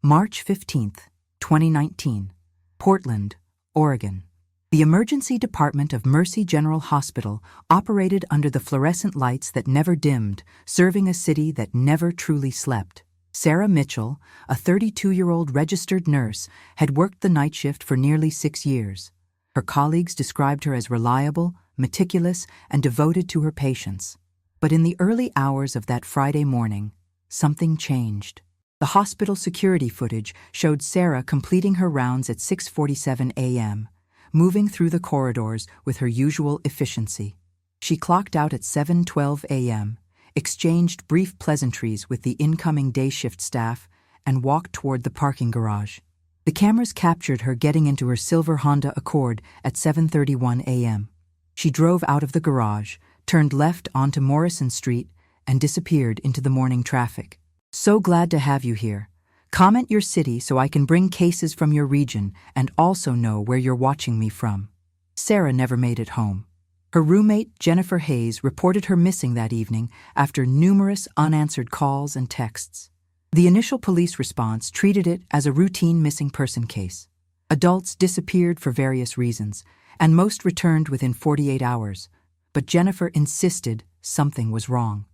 March 15th, 2019, Portland, Oregon. The emergency department of Mercy General Hospital operated under the fluorescent lights that never dimmed, serving a city that never truly slept. Sarah Mitchell, a 32-year-old registered nurse, had worked the night shift for nearly 6 years. Her colleagues described her as reliable, meticulous, and devoted to her patients. But in the early hours of that Friday morning, something changed. The hospital security footage showed Sarah completing her rounds at 6:47 a.m., moving through the corridors with her usual efficiency. She clocked out at 7:12 a.m., exchanged brief pleasantries with the incoming day shift staff, and walked toward the parking garage. The cameras captured her getting into her silver Honda Accord at 7:31 a.m. She drove out of the garage, turned left onto Morrison Street, and disappeared into the morning traffic. "So glad to have you here. Comment your city so I can bring cases from your region and also know where you're watching me from." Sarah never made it home. Her roommate, Jennifer Hayes, reported her missing that evening after numerous unanswered calls and texts. The initial police response treated it as a routine missing person case. Adults disappeared for various reasons, and most returned within 48 hours. But Jennifer insisted something was wrong.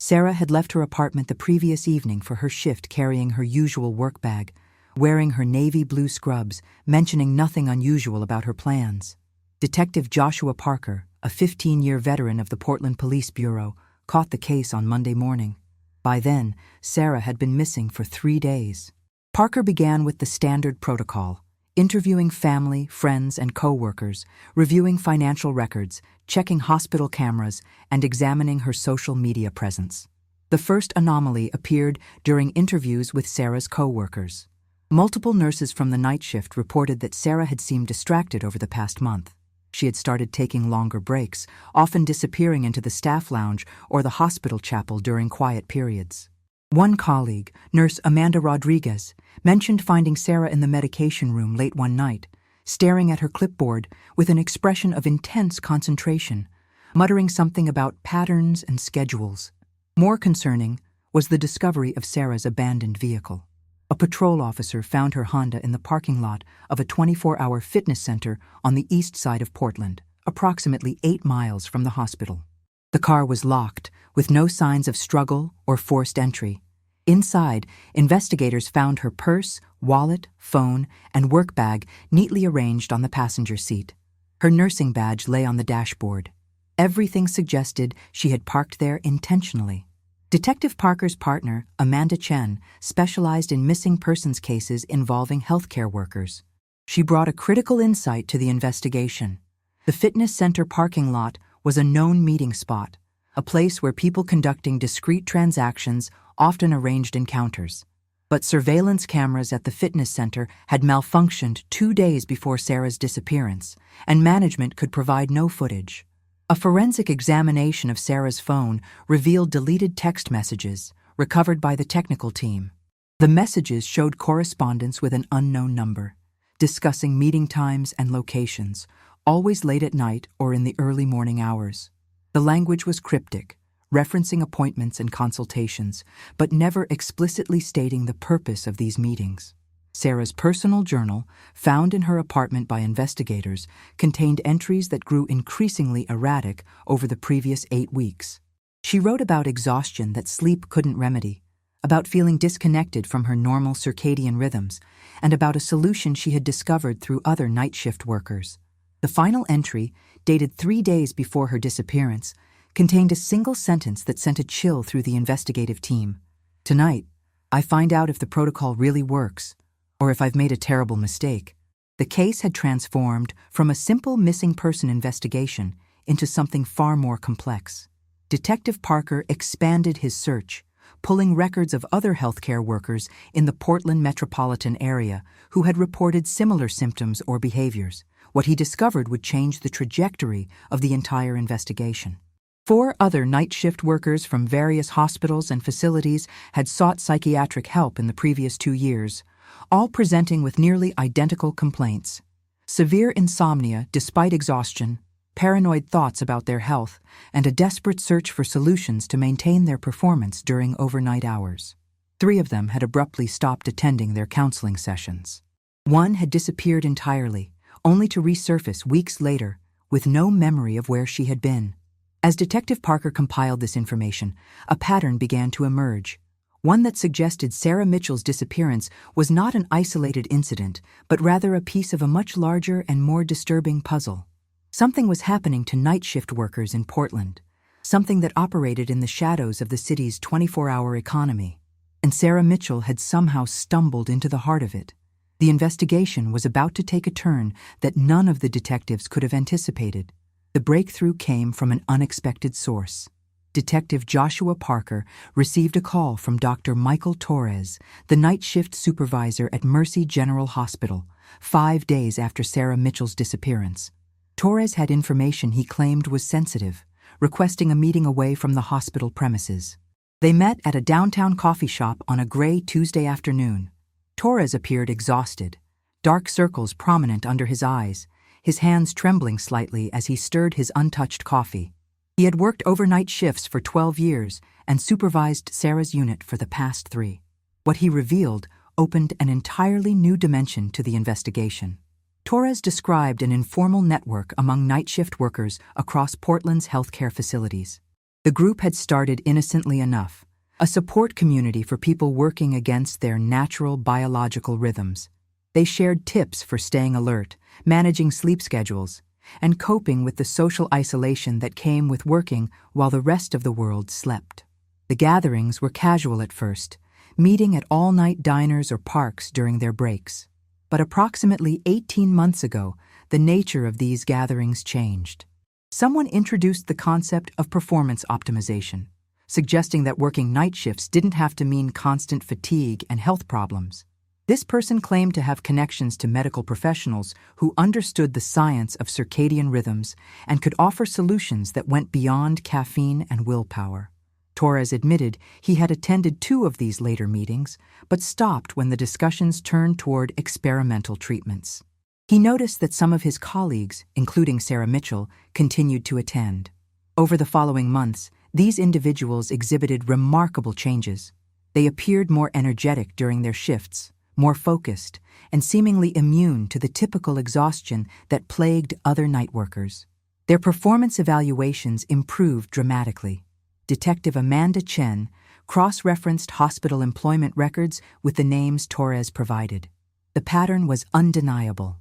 Sarah had left her apartment the previous evening for her shift carrying her usual work bag, wearing her navy blue scrubs, mentioning nothing unusual about her plans. Detective Joshua Parker, a 15-year veteran of the Portland Police Bureau, caught the case on Monday morning. By then, Sarah had been missing for 3 days. Parker began with the standard protocol, interviewing family, friends, and co-workers, reviewing financial records, checking hospital cameras, and examining her social media presence. The first anomaly appeared during interviews with Sarah's co-workers. Multiple nurses from the night shift reported that Sarah had seemed distracted over the past month. She had started taking longer breaks, often disappearing into the staff lounge or the hospital chapel during quiet periods. One colleague, Nurse Amanda Rodriguez, mentioned finding Sarah in the medication room late one night, staring at her clipboard with an expression of intense concentration, muttering something about patterns and schedules. More concerning was the discovery of Sarah's abandoned vehicle. A patrol officer found her Honda in the parking lot of a 24-hour fitness center on the east side of Portland, approximately 8 miles from the hospital. The car was locked, with no signs of struggle or forced entry. Inside, investigators found her purse, wallet, phone, and work bag neatly arranged on the passenger seat. Her nursing badge lay on the dashboard. Everything suggested she had parked there intentionally. Detective Parker's partner, Amanda Chen, specialized in missing persons cases involving healthcare workers. She brought a critical insight to the investigation. The fitness center parking lot was a known meeting spot, a place where people conducting discrete transactions often arranged encounters. But surveillance cameras at the fitness center had malfunctioned 2 days before Sarah's disappearance, and management could provide no footage. A forensic examination of Sarah's phone revealed deleted text messages, recovered by the technical team. The messages showed correspondence with an unknown number, discussing meeting times and locations, always late at night or in the early morning hours. The language was cryptic, referencing appointments and consultations, but never explicitly stating the purpose of these meetings. Sarah's personal journal, found in her apartment by investigators, contained entries that grew increasingly erratic over the previous 8 weeks. She wrote about exhaustion that sleep couldn't remedy, about feeling disconnected from her normal circadian rhythms, and about a solution she had discovered through other night shift workers. The final entry, dated 3 days before her disappearance, contained a single sentence that sent a chill through the investigative team. "Tonight, I find out if the protocol really works, or if I've made a terrible mistake." The case had transformed from a simple missing person investigation into something far more complex. Detective Parker expanded his search, pulling records of other healthcare workers in the Portland metropolitan area who had reported similar symptoms or behaviors. What he discovered would change the trajectory of the entire investigation. 4 other night shift workers from various hospitals and facilities had sought psychiatric help in the previous 2 years, all presenting with nearly identical complaints: severe insomnia despite exhaustion, paranoid thoughts about their health, and a desperate search for solutions to maintain their performance during overnight hours. 3 of them had abruptly stopped attending their counseling sessions. One had disappeared entirely, only to resurface weeks later with no memory of where she had been. As Detective Parker compiled this information, a pattern began to emerge, one that suggested Sarah Mitchell's disappearance was not an isolated incident, but rather a piece of a much larger and more disturbing puzzle. Something was happening to night shift workers in Portland, something that operated in the shadows of the city's 24-hour economy. And Sarah Mitchell had somehow stumbled into the heart of it. The investigation was about to take a turn that none of the detectives could have anticipated. The breakthrough came from an unexpected source. Detective Joshua Parker received a call from Dr. Michael Torres, the night shift supervisor at Mercy General Hospital, 5 days after Sarah Mitchell's disappearance. Torres had information he claimed was sensitive, requesting a meeting away from the hospital premises. They met at a downtown coffee shop on a gray Tuesday afternoon. Torres appeared exhausted, dark circles prominent under his eyes, his hands trembling slightly as he stirred his untouched coffee. He had worked overnight shifts for 12 years and supervised Sarah's unit for the past 3. What he revealed opened an entirely new dimension to the investigation. Torres described an informal network among night shift workers across Portland's healthcare facilities. The group had started innocently enough, a support community for people working against their natural biological rhythms. They shared tips for staying alert, managing sleep schedules, and coping with the social isolation that came with working while the rest of the world slept. The gatherings were casual at first, meeting at all-night diners or parks during their breaks. But approximately 18 months ago, the nature of these gatherings changed. Someone introduced the concept of performance optimization, suggesting that working night shifts didn't have to mean constant fatigue and health problems. This person claimed to have connections to medical professionals who understood the science of circadian rhythms and could offer solutions that went beyond caffeine and willpower. Torres admitted he had attended 2 of these later meetings, but stopped when the discussions turned toward experimental treatments. He noticed that some of his colleagues, including Sarah Mitchell, continued to attend. Over the following months, these individuals exhibited remarkable changes. They appeared more energetic during their shifts, more focused, and seemingly immune to the typical exhaustion that plagued other night workers. Their performance evaluations improved dramatically. Detective Amanda Chen cross-referenced hospital employment records with the names Torres provided. The pattern was undeniable.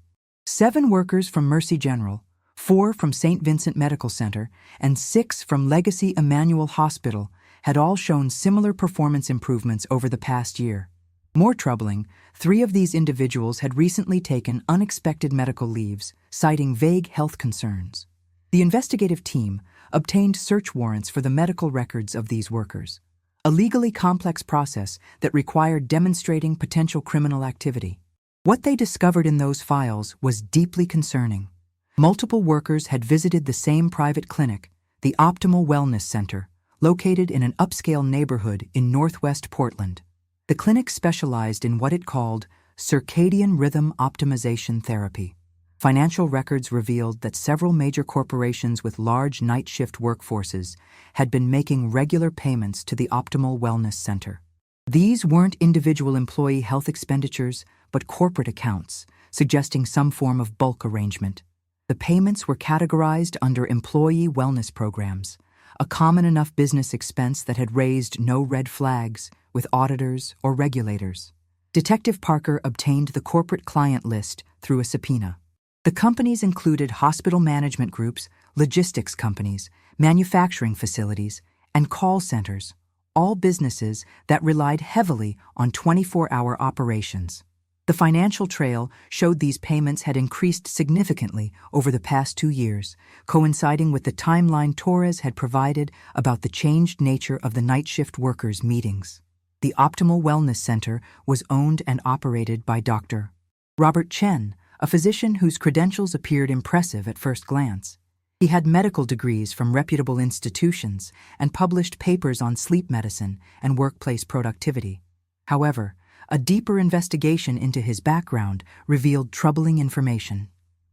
7 workers from Mercy General, 4 from St. Vincent Medical Center, and 6 from Legacy Emmanuel Hospital had all shown similar performance improvements over the past year. More troubling, 3 of these individuals had recently taken unexpected medical leaves, citing vague health concerns. The investigative team obtained search warrants for the medical records of these workers, a legally complex process that required demonstrating potential criminal activity. What they discovered in those files was deeply concerning. Multiple workers had visited the same private clinic, the Optimal Wellness Center, located in an upscale neighborhood in northwest Portland. The clinic specialized in what it called circadian rhythm optimization therapy. Financial records revealed that several major corporations with large night shift workforces had been making regular payments to the Optimal Wellness Center. These weren't individual employee health expenditures, but corporate accounts, suggesting some form of bulk arrangement. The payments were categorized under employee wellness programs, a common enough business expense that had raised no red flags with auditors or regulators. Detective Parker obtained the corporate client list through a subpoena. The companies included hospital management groups, logistics companies, manufacturing facilities, and call centers, all businesses that relied heavily on 24-hour operations. The financial trail showed these payments had increased significantly over the past 2 years, coinciding with the timeline Torres had provided about the changed nature of the night shift workers' meetings. The Optimal Wellness Center was owned and operated by Dr. Robert Chen, a physician whose credentials appeared impressive at first glance. He had medical degrees from reputable institutions and published papers on sleep medicine and workplace productivity. However, a deeper investigation into his background revealed troubling information.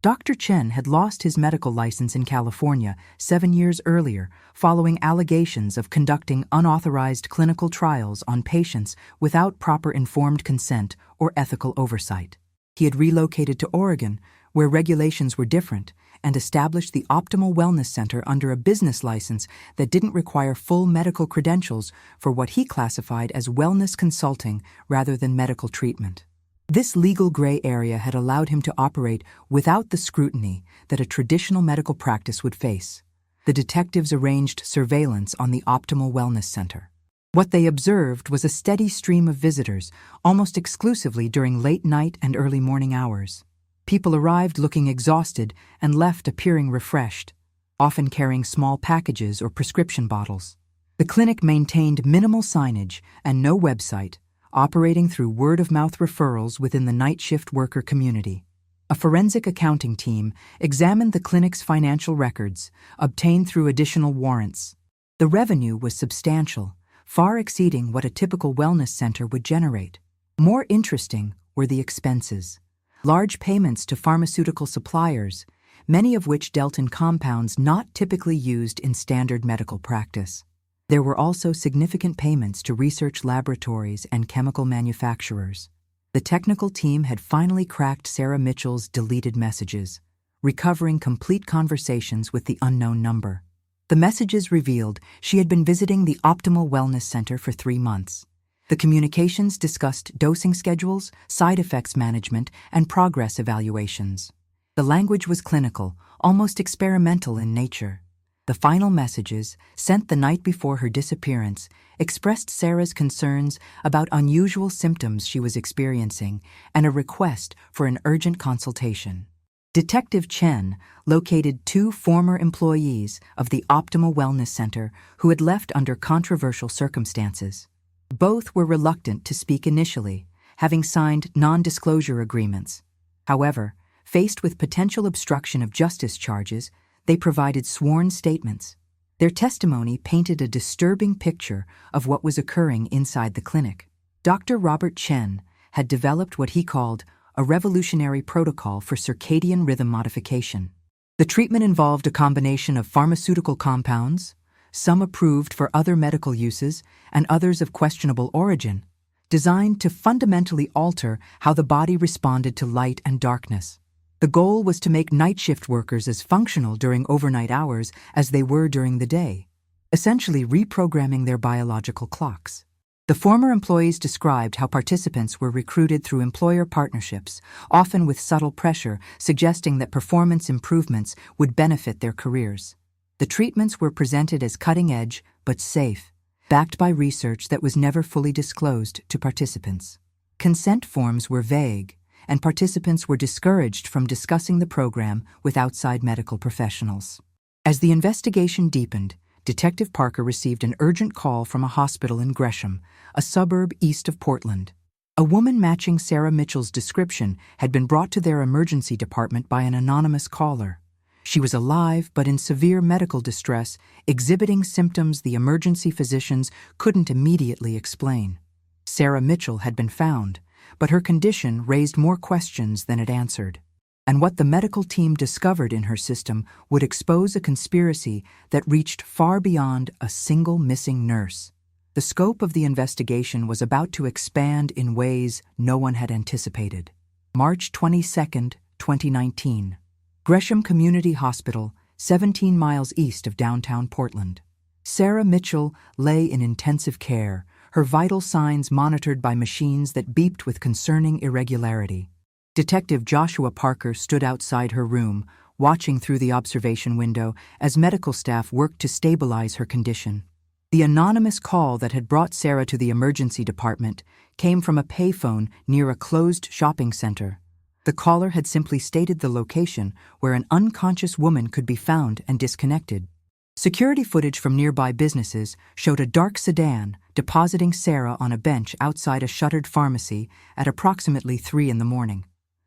Dr. Chen had lost his medical license in California 7 years earlier following allegations of conducting unauthorized clinical trials on patients without proper informed consent or ethical oversight. He had relocated to Oregon, where regulations were different, and established the Optimal Wellness Center under a business license that didn't require full medical credentials for what he classified as wellness consulting rather than medical treatment. This legal gray area had allowed him to operate without the scrutiny that a traditional medical practice would face. The detectives arranged surveillance on the Optimal Wellness Center. What they observed was a steady stream of visitors, almost exclusively during late night and early morning hours. People arrived looking exhausted and left appearing refreshed, often carrying small packages or prescription bottles. The clinic maintained minimal signage and no website, operating through word-of-mouth referrals within the night shift worker community. A forensic accounting team examined the clinic's financial records, obtained through additional warrants. The revenue was substantial, far exceeding what a typical wellness center would generate. More interesting were the expenses. Large payments to pharmaceutical suppliers, many of which dealt in compounds not typically used in standard medical practice. There were also significant payments to research laboratories and chemical manufacturers. The technical team had finally cracked Sarah Mitchell's deleted messages, recovering complete conversations with the unknown number. The messages revealed she had been visiting the Optimal Wellness Center for 3 months. The communications discussed dosing schedules, side effects management, and progress evaluations. The language was clinical, almost experimental in nature. The final messages, sent the night before her disappearance, expressed Sarah's concerns about unusual symptoms she was experiencing and a request for an urgent consultation. Detective Chen located 2 former employees of the Optimal Wellness Center who had left under controversial circumstances. Both were reluctant to speak initially, having signed non-disclosure agreements. However, faced with potential obstruction of justice charges, they provided sworn statements. Their testimony painted a disturbing picture of what was occurring inside the clinic. Dr. Robert Chen had developed what he called a revolutionary protocol for circadian rhythm modification. The treatment involved a combination of pharmaceutical compounds, some approved for other medical uses and others of questionable origin, designed to fundamentally alter how the body responded to light and darkness. The goal was to make night shift workers as functional during overnight hours as they were during the day, essentially reprogramming their biological clocks. The former employees described how participants were recruited through employer partnerships, often with subtle pressure suggesting that performance improvements would benefit their careers. The treatments were presented as cutting-edge but safe, backed by research that was never fully disclosed to participants. Consent forms were vague, and participants were discouraged from discussing the program with outside medical professionals. As the investigation deepened, Detective Parker received an urgent call from a hospital in Gresham, a suburb east of Portland. A woman matching Sarah Mitchell's description had been brought to their emergency department by an anonymous caller. She was alive but in severe medical distress, exhibiting symptoms the emergency physicians couldn't immediately explain. Sarah Mitchell had been found, but her condition raised more questions than it answered. And what the medical team discovered in her system would expose a conspiracy that reached far beyond a single missing nurse. The scope of the investigation was about to expand in ways no one had anticipated. March 22, 2019. Gresham Community Hospital, 17 miles east of downtown Portland. Sarah Mitchell lay in intensive care, her vital signs monitored by machines that beeped with concerning irregularity. Detective Joshua Parker stood outside her room, watching through the observation window as medical staff worked to stabilize her condition. The anonymous call that had brought Sarah to the emergency department came from a payphone near a closed shopping center. The caller had simply stated the location where an unconscious woman could be found and disconnected. Security footage from nearby businesses showed a dark sedan depositing Sarah on a bench outside a shuttered pharmacy at approximately 3 a.m.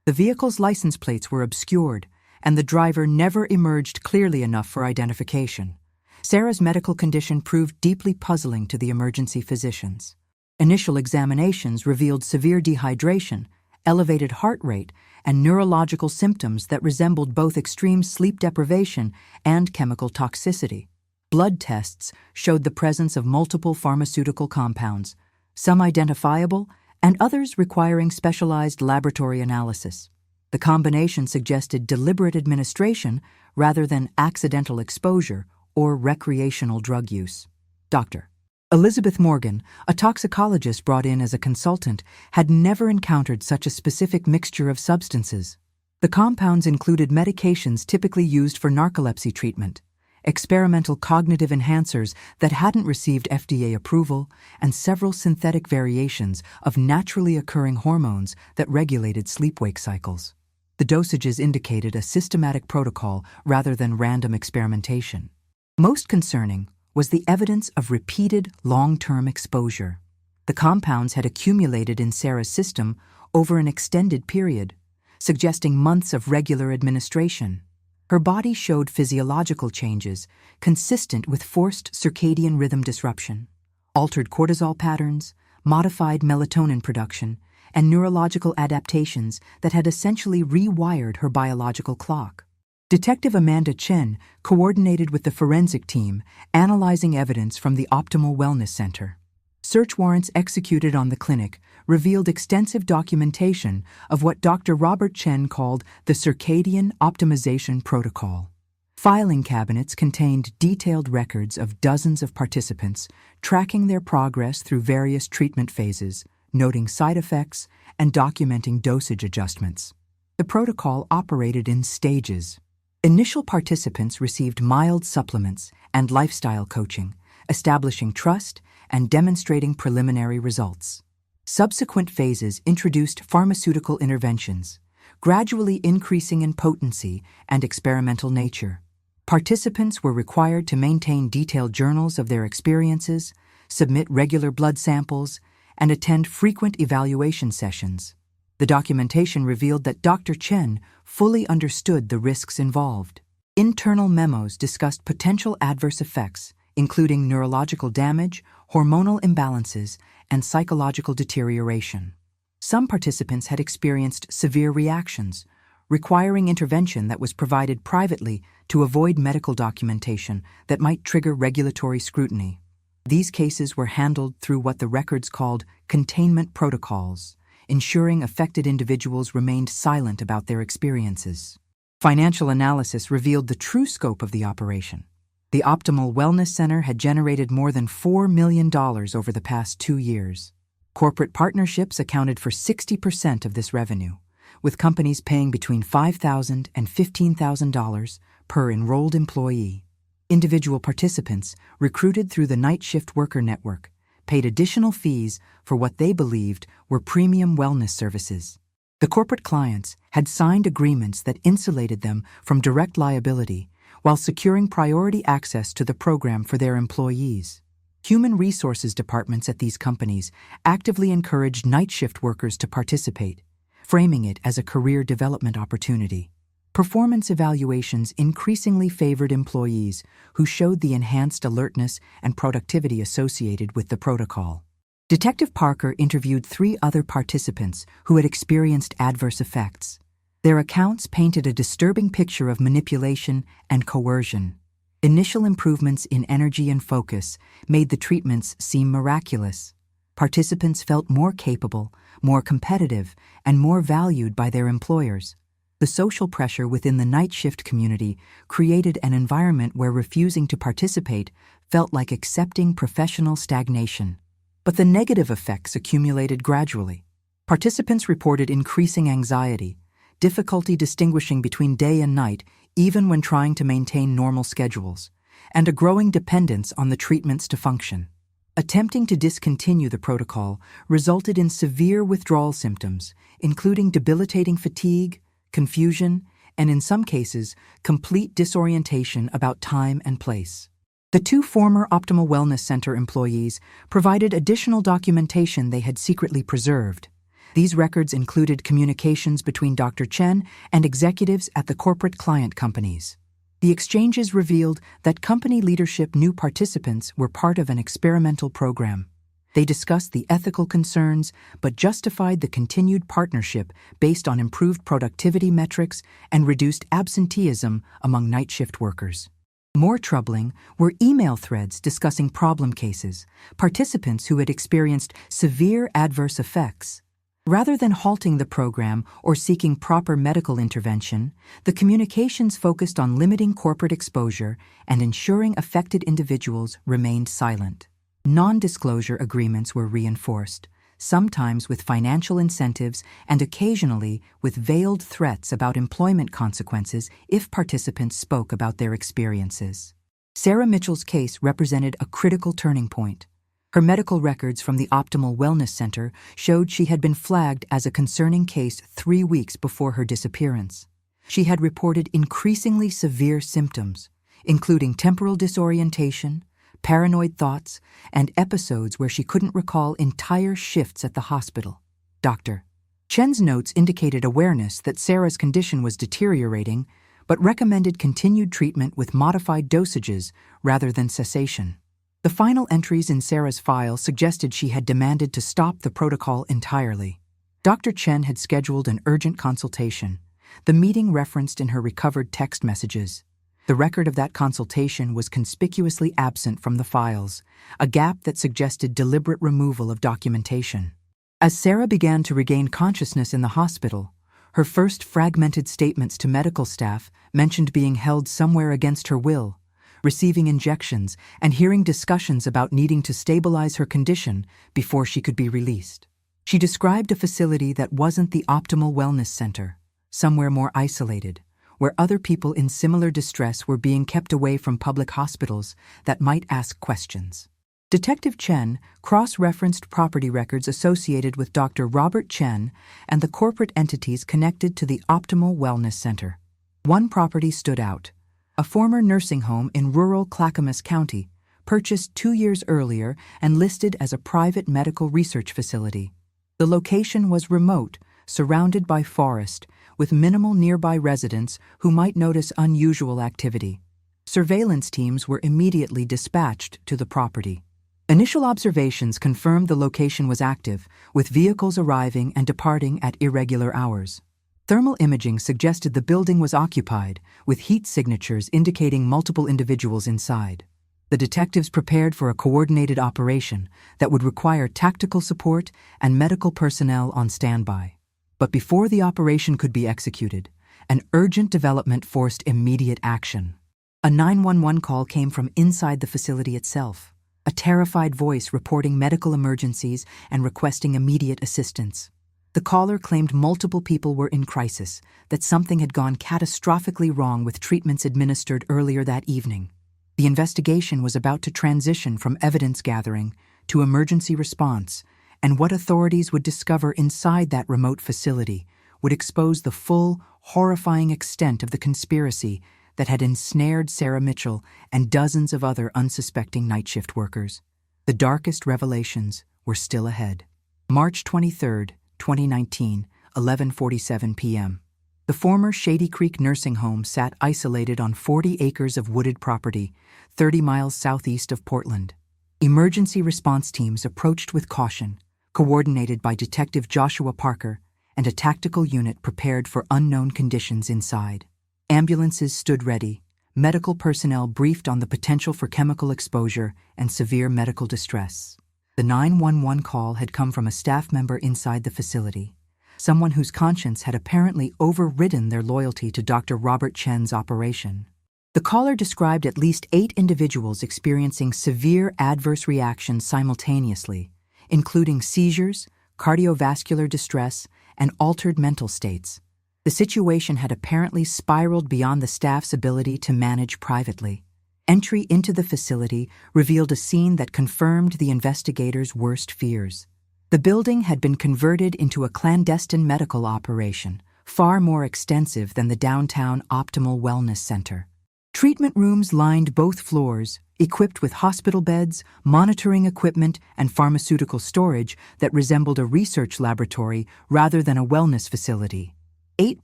The vehicle's license plates were obscured, and the driver never emerged clearly enough for identification. Sarah's medical condition proved deeply puzzling to the emergency physicians. Initial examinations revealed severe dehydration elevated heart rate, and neurological symptoms that resembled both extreme sleep deprivation and chemical toxicity. Blood tests showed the presence of multiple pharmaceutical compounds, some identifiable and others requiring specialized laboratory analysis. The combination suggested deliberate administration rather than accidental exposure or recreational drug use. Dr. Elizabeth Morgan, a toxicologist brought in as a consultant, had never encountered such a specific mixture of substances. The compounds included medications typically used for narcolepsy treatment, experimental cognitive enhancers that hadn't received FDA approval, and several synthetic variations of naturally occurring hormones that regulated sleep-wake cycles. The dosages indicated a systematic protocol rather than random experimentation. Most concerning was the evidence of repeated long-term exposure. The compounds had accumulated in Sarah's system over an extended period, suggesting months of regular administration. Her body showed physiological changes consistent with forced circadian rhythm disruption, altered cortisol patterns, modified melatonin production, and neurological adaptations that had essentially rewired her biological clock. Detective Amanda Chen coordinated with the forensic team, analyzing evidence from the Optimal Wellness Center. Search warrants executed on the clinic revealed extensive documentation of what Dr. Robert Chen called the Circadian Optimization Protocol. Filing cabinets contained detailed records of dozens of participants, tracking their progress through various treatment phases, noting side effects, and documenting dosage adjustments. The protocol operated in stages. Initial participants received mild supplements and lifestyle coaching, establishing trust and demonstrating preliminary results. Subsequent phases introduced pharmaceutical interventions, gradually increasing in potency and experimental nature. Participants were required to maintain detailed journals of their experiences, submit regular blood samples, and attend frequent evaluation sessions. The documentation revealed that Dr. Chen fully understood the risks involved. Internal memos discussed potential adverse effects, including neurological damage, hormonal imbalances, and psychological deterioration. Some participants had experienced severe reactions, requiring intervention that was provided privately to avoid medical documentation that might trigger regulatory scrutiny. These cases were handled through what the records called containment protocols, ensuring affected individuals remained silent about their experiences. Financial analysis revealed the true scope of the operation. The Optimal Wellness Center had generated more than $4 million over the past 2 years. Corporate partnerships accounted for 60% of this revenue, with companies paying between $5,000 and $15,000 per enrolled employee. Individual participants, recruited through the Night Shift Worker Network, paid additional fees for what they believed were premium wellness services. The corporate clients had signed agreements that insulated them from direct liability while securing priority access to the program for their employees. Human resources departments at these companies actively encouraged night shift workers to participate, framing it as a career development opportunity. Performance evaluations increasingly favored employees who showed the enhanced alertness and productivity associated with the protocol. Detective Parker interviewed 3 other participants who had experienced adverse effects. Their accounts painted a disturbing picture of manipulation and coercion. Initial improvements in energy and focus made the treatments seem miraculous. Participants felt more capable, more competitive, and more valued by their employers. The social pressure within the night shift community created an environment where refusing to participate felt like accepting professional stagnation. But the negative effects accumulated gradually. Participants reported increasing anxiety, difficulty distinguishing between day and night even when trying to maintain normal schedules, and a growing dependence on the treatments to function. Attempting to discontinue the protocol resulted in severe withdrawal symptoms, including debilitating fatigue, confusion, and in some cases, complete disorientation about time and place. The 2 former Optimal Wellness Center employees provided additional documentation they had secretly preserved. These records included communications between Dr. Chen and executives at the corporate client companies. The exchanges revealed that company leadership knew participants were part of an experimental program. They discussed the ethical concerns, but justified the continued partnership based on improved productivity metrics and reduced absenteeism among night shift workers. More troubling were email threads discussing problem cases, participants who had experienced severe adverse effects. Rather than halting the program or seeking proper medical intervention, the communications focused on limiting corporate exposure and ensuring affected individuals remained silent. Non-disclosure agreements were reinforced, sometimes with financial incentives and occasionally with veiled threats about employment consequences if participants spoke about their experiences. Sarah Mitchell's case represented a critical turning point. Her medical records from the Optimal Wellness Center showed she had been flagged as a concerning case 3 weeks before her disappearance. She had reported increasingly severe symptoms, including temporal disorientation, paranoid thoughts, and episodes where she couldn't recall entire shifts at the hospital. Dr. Chen's notes indicated awareness that Sarah's condition was deteriorating, but recommended continued treatment with modified dosages rather than cessation. The final entries in Sarah's file suggested she had demanded to stop the protocol entirely. Dr. Chen had scheduled an urgent consultation, the meeting referenced in her recovered text messages. The record of that consultation was conspicuously absent from the files, a gap that suggested deliberate removal of documentation. As Sarah began to regain consciousness in the hospital, her first fragmented statements to medical staff mentioned being held somewhere against her will, receiving injections, and hearing discussions about needing to stabilize her condition before she could be released. She described a facility that wasn't the Optimal Wellness Center, somewhere more isolated, where other people in similar distress were being kept away from public hospitals that might ask questions. Detective Chen cross-referenced property records associated with Dr. Robert Chen and the corporate entities connected to the Optimal Wellness Center. One property stood out: a former nursing home in rural Clackamas County, purchased 2 years earlier and listed as a private medical research facility. The location was remote, surrounded by forest, with minimal nearby residents who might notice unusual activity. Surveillance teams were immediately dispatched to the property. Initial observations confirmed the location was active, with vehicles arriving and departing at irregular hours. Thermal imaging suggested the building was occupied, with heat signatures indicating multiple individuals inside. The detectives prepared for a coordinated operation that would require tactical support and medical personnel on standby. But before the operation could be executed, an urgent development forced immediate action. A 911 call came from inside the facility itself, a terrified voice reporting medical emergencies and requesting immediate assistance. The caller claimed multiple people were in crisis, that something had gone catastrophically wrong with treatments administered earlier that evening. The investigation was about to transition from evidence gathering to emergency response, and what authorities would discover inside that remote facility would expose the full, horrifying extent of the conspiracy that had ensnared Sarah Mitchell and dozens of other unsuspecting night shift workers. The darkest revelations were still ahead. March 23, 2019, 11:47 p.m. The former Shady Creek nursing home sat isolated on 40 acres of wooded property, 30 miles southeast of Portland. Emergency response teams approached with caution, coordinated by Detective Joshua Parker, and a tactical unit prepared for unknown conditions inside. Ambulances stood ready, medical personnel briefed on the potential for chemical exposure and severe medical distress. The 911 call had come from a staff member inside the facility, someone whose conscience had apparently overridden their loyalty to Dr. Robert Chen's operation. The caller described at least 8 individuals experiencing severe adverse reactions simultaneously, including seizures, cardiovascular distress, and altered mental states. The situation had apparently spiraled beyond the staff's ability to manage privately. Entry into the facility revealed a scene that confirmed the investigators' worst fears. The building had been converted into a clandestine medical operation, far more extensive than the downtown Optimal Wellness Center. Treatment rooms lined both floors, equipped with hospital beds, monitoring equipment, and pharmaceutical storage that resembled a research laboratory rather than a wellness facility. 8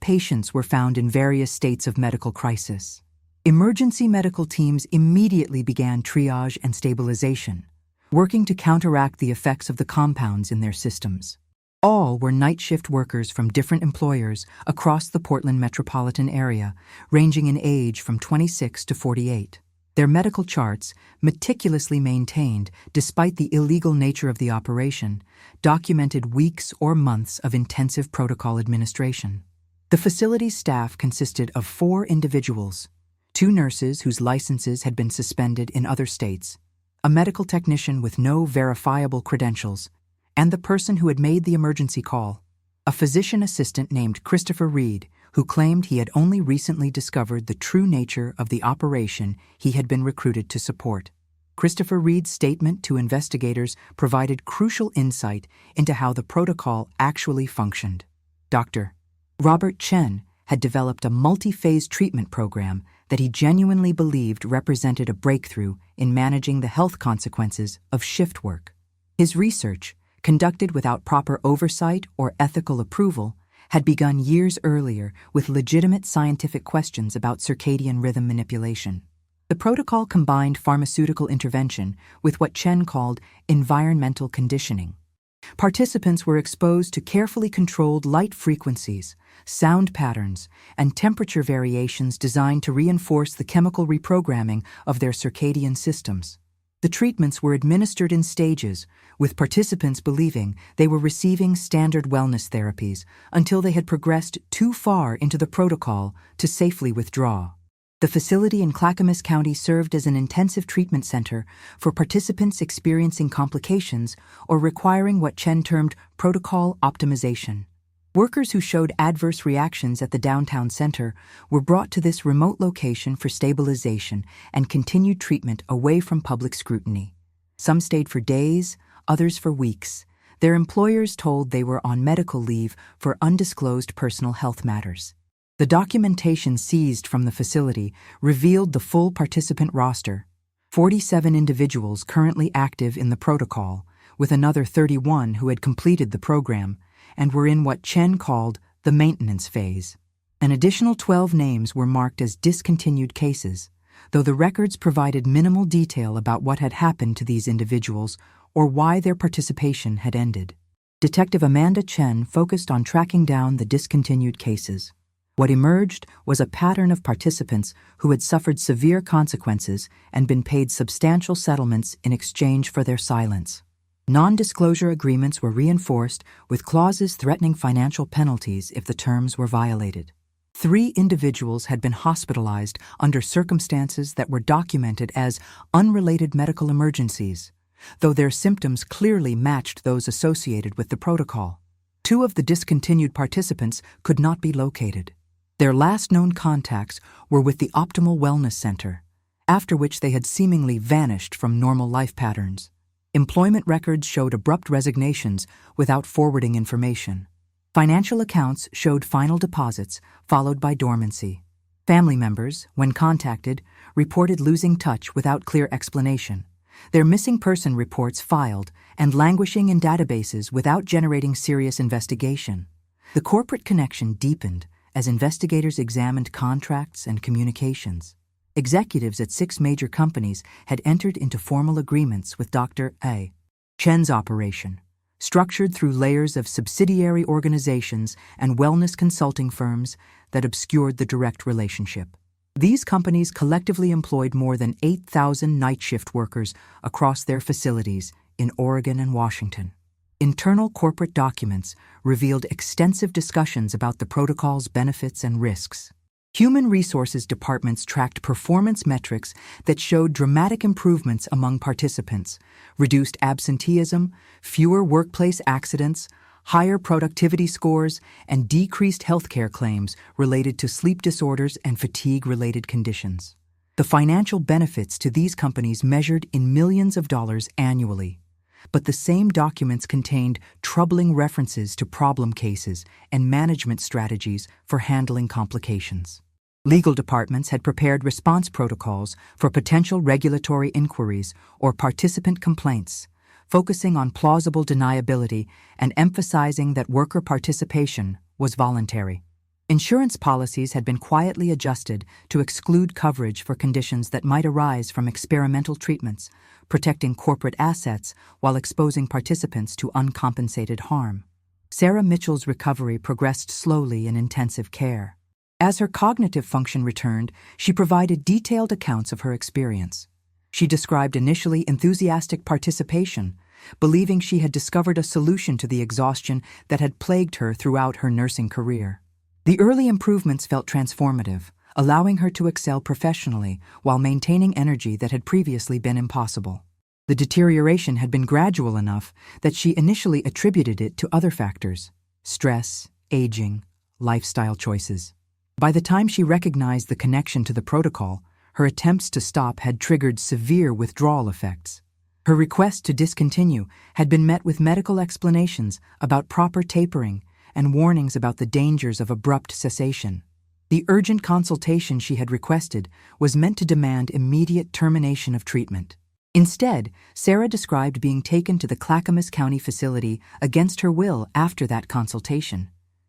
patients were found in various states of medical crisis. Emergency medical teams immediately began triage and stabilization, working to counteract the effects of the compounds in their systems. All were night shift workers from different employers across the Portland metropolitan area, ranging in age from 26 to 48. Their medical charts, meticulously maintained despite the illegal nature of the operation, documented weeks or months of intensive protocol administration. The facility's staff consisted of 4 individuals: 2 nurses whose licenses had been suspended in other states, a medical technician with no verifiable credentials, and the person who had made the emergency call, a physician assistant named Christopher Reed, who claimed he had only recently discovered the true nature of the operation he had been recruited to support. Christopher Reed's statement to investigators provided crucial insight into how the protocol actually functioned. Dr. Robert Chen had developed a multi-phase treatment program that he genuinely believed represented a breakthrough in managing the health consequences of shift work. His research, conducted without proper oversight or ethical approval, had begun years earlier with legitimate scientific questions about circadian rhythm manipulation. The protocol combined pharmaceutical intervention with what Chen called environmental conditioning. Participants were exposed to carefully controlled light frequencies, sound patterns, and temperature variations designed to reinforce the chemical reprogramming of their circadian systems. The treatments were administered in stages, with participants believing they were receiving standard wellness therapies until they had progressed too far into the protocol to safely withdraw. The facility in Clackamas County served as an intensive treatment center for participants experiencing complications or requiring what Chen termed protocol optimization. Workers who showed adverse reactions at the downtown center were brought to this remote location for stabilization and continued treatment away from public scrutiny. Some stayed for days, others for weeks. Their employers told they were on medical leave for undisclosed personal health matters. The documentation seized from the facility revealed the full participant roster: 47 individuals currently active in the protocol, with another 31 who had completed the program and were in what Chen called the maintenance phase. An additional 12 names were marked as discontinued cases, though the records provided minimal detail about what had happened to these individuals or why their participation had ended. Detective Amanda Chen focused on tracking down the discontinued cases. What emerged was a pattern of participants who had suffered severe consequences and been paid substantial settlements in exchange for their silence. Non-disclosure agreements were reinforced with clauses threatening financial penalties if the terms were violated. 3 individuals had been hospitalized under circumstances that were documented as unrelated medical emergencies, though their symptoms clearly matched those associated with the protocol. 2 of the discontinued participants could not be located. Their last known contacts were with the Optimal Wellness Center, after which they had seemingly vanished from normal life patterns. Employment records showed abrupt resignations without forwarding information. Financial accounts showed final deposits followed by dormancy. Family members, when contacted, reported losing touch without clear explanation, their missing person reports filed and languishing in databases without generating serious investigation. The corporate connection deepened as investigators examined contracts and communications. Executives at 6 major companies had entered into formal agreements with Dr. A. Chen's operation, structured through layers of subsidiary organizations and wellness consulting firms that obscured the direct relationship. These companies collectively employed more than 8,000 night shift workers across their facilities in Oregon and Washington. Internal corporate documents revealed extensive discussions about the protocol's benefits and risks. Human resources departments tracked performance metrics that showed dramatic improvements among participants: reduced absenteeism, fewer workplace accidents, higher productivity scores, and decreased healthcare claims related to sleep disorders and fatigue-related conditions. The financial benefits to these companies measured in millions of dollars annually. But the same documents contained troubling references to problem cases and management strategies for handling complications. Legal departments had prepared response protocols for potential regulatory inquiries or participant complaints, focusing on plausible deniability and emphasizing that worker participation was voluntary. Insurance policies had been quietly adjusted to exclude coverage for conditions that might arise from experimental treatments, protecting corporate assets while exposing participants to uncompensated harm. Sarah Mitchell's recovery progressed slowly in intensive care. As her cognitive function returned, she provided detailed accounts of her experience. She described initially enthusiastic participation, believing she had discovered a solution to the exhaustion that had plagued her throughout her nursing career. The early improvements felt transformative, allowing her to excel professionally while maintaining energy that had previously been impossible. The deterioration had been gradual enough that she initially attributed it to other factors: stress, aging, lifestyle choices. By the time she recognized the connection to the protocol, her attempts to stop had triggered severe withdrawal effects. Her request to discontinue had been met with medical explanations about proper tapering and warnings about the dangers of abrupt cessation. The urgent consultation she had requested was meant to demand immediate termination of treatment. Instead, Sarah described being taken to the Clackamas County facility against her will after that consultation.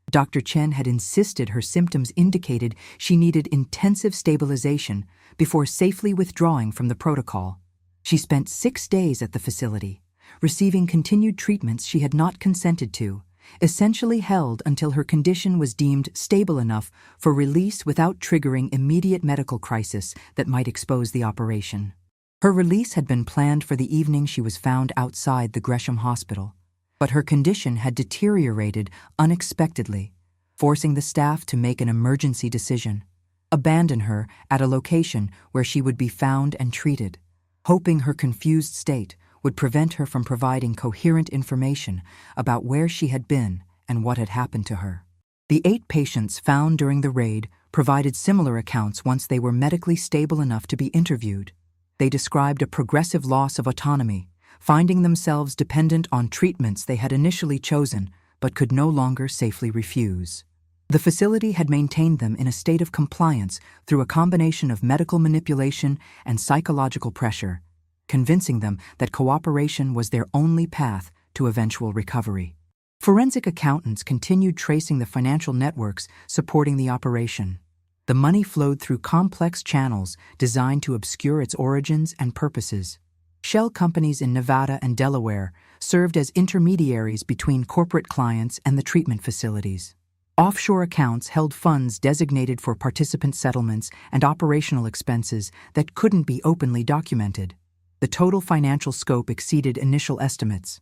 Dr. Chen had insisted her symptoms indicated she needed intensive stabilization before safely withdrawing from the protocol. She spent 6 days at the facility, receiving continued treatments she had not consented to, essentially held until her condition was deemed stable enough for release without triggering immediate medical crisis that might expose the operation. Her release had been planned for the evening she was found outside the Gresham Hospital, but her condition had deteriorated unexpectedly, forcing the staff to make an emergency decision: abandon her at a location where she would be found and treated, hoping her confused state would prevent her from providing coherent information about where she had been and what had happened to her. The 8 patients found during the raid provided similar accounts once they were medically stable enough to be interviewed. They described a progressive loss of autonomy, finding themselves dependent on treatments they had initially chosen but could no longer safely refuse. The facility had maintained them in a state of compliance through a combination of medical manipulation and psychological pressure, convincing them that cooperation was their only path to eventual recovery. Forensic accountants continued tracing the financial networks supporting the operation. The money flowed through complex channels designed to obscure its origins and purposes. Shell companies in Nevada and Delaware served as intermediaries between corporate clients and the treatment facilities. Offshore accounts held funds designated for participant settlements and operational expenses that couldn't be openly documented. The total financial scope exceeded initial estimates.